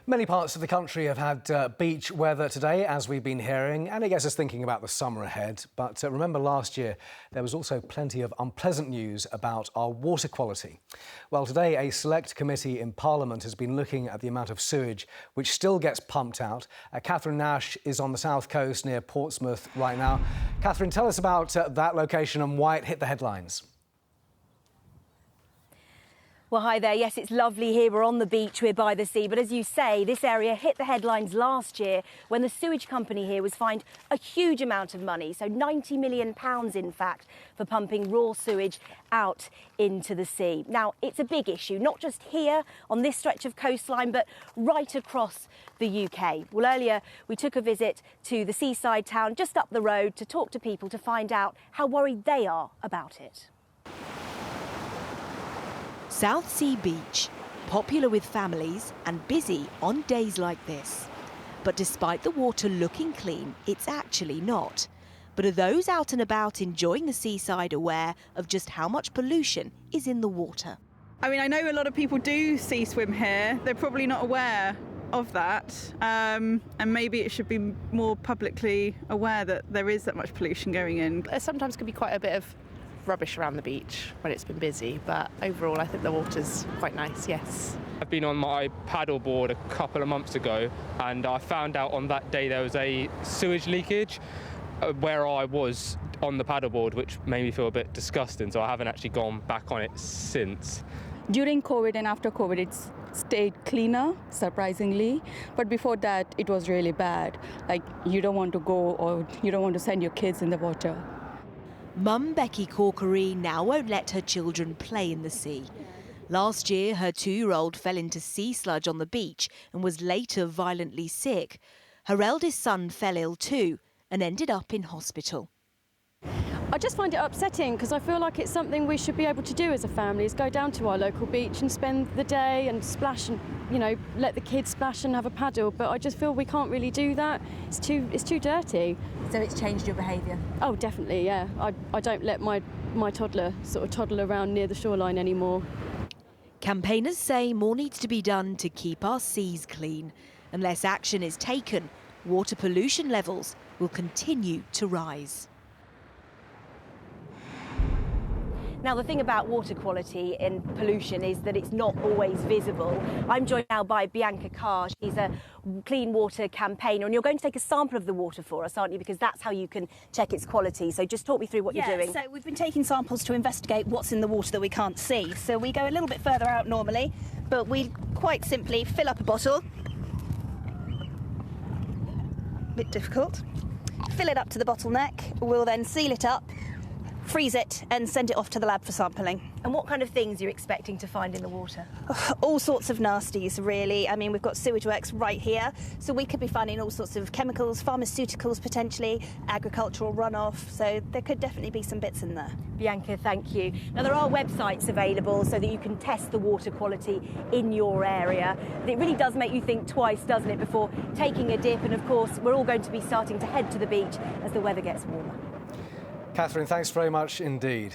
Many parts of the country have had beach weather today, as we've been hearing, and it gets us thinking about the summer ahead. But remember last year, there was also plenty of unpleasant news about our water quality. Well, today, a select committee in Parliament has been looking at the amount of sewage which still gets pumped out. Catherine Nash is on the south coast near Portsmouth right now. Catherine, tell us about that location and why it hit the headlines. Well, hi there. Yes, it's lovely here. We're on the beach, we're by the sea. But as you say, this area hit the headlines last year when the sewage company here was fined a huge amount of money, so £90 million, in fact, for pumping raw sewage out into the sea. Now, it's a big issue, not just here on this stretch of coastline, but right across the UK. Well, earlier we took a visit to the seaside town just up the road to talk to people to find out how worried they are about it. South Sea Beach, popular with families and busy on days like this. But despite the water looking clean, it's actually not. But are those out and about enjoying the seaside aware of just how much pollution is in the water? I mean, I know a lot of people do sea swim here. They're probably not aware of that. And maybe it should be more publicly aware that there is that much pollution going in. There sometimes can be quite a bit of rubbish around the beach when it's been busy, but overall I think the water's quite nice, yes. I've been on my paddleboard a couple of months ago and I found out on that day there was a sewage leakage where I was on the paddleboard, which made me feel a bit disgusting, so I haven't actually gone back on it since. During COVID and after COVID it's stayed cleaner, surprisingly, but before that it was really bad. Like, you don't want to go or you don't want to send your kids in the water. Mum Becky Corkery now won't let her children play in the sea. Last year, her 2-year-old fell into sea sludge on the beach and was later violently sick. Her eldest son fell ill too and ended up in hospital. I just find it upsetting because I feel like it's something we should be able to do as a family, is go down to our local beach and spend the day and splash and, you know, let the kids splash and have a paddle. But I just feel we can't really do that. It's too dirty. So it's changed your behaviour? Oh, definitely, yeah. I don't let my toddler sort of toddle around near the shoreline anymore. Campaigners say more needs to be done to keep our seas clean. Unless action is taken, water pollution levels will continue to rise. Now, the thing about water quality and pollution is that it's not always visible. I'm joined now by Bianca Carr. She's a clean water campaigner, and you're going to take a sample of the water for us, aren't you? Because that's how you can check its quality. So just talk me through what you're doing. So we've been taking samples to investigate what's in the water that we can't see. So we go a little bit further out normally, but we quite simply fill up a bottle. Bit difficult. Fill it up to the bottleneck. We'll then seal it up, freeze it and send it off to the lab for sampling. And what kind of things are you expecting to find in the water? All sorts of nasties, really. I mean, we've got sewage works right here, so we could be finding all sorts of chemicals, pharmaceuticals potentially, agricultural runoff, so there could definitely be some bits in there. Bianca, thank you. Now, there are websites available so that you can test the water quality in your area. It really does make you think twice, doesn't it, before taking a dip, and of course, we're all going to be starting to head to the beach as the weather gets warmer. Catherine, thanks very much indeed.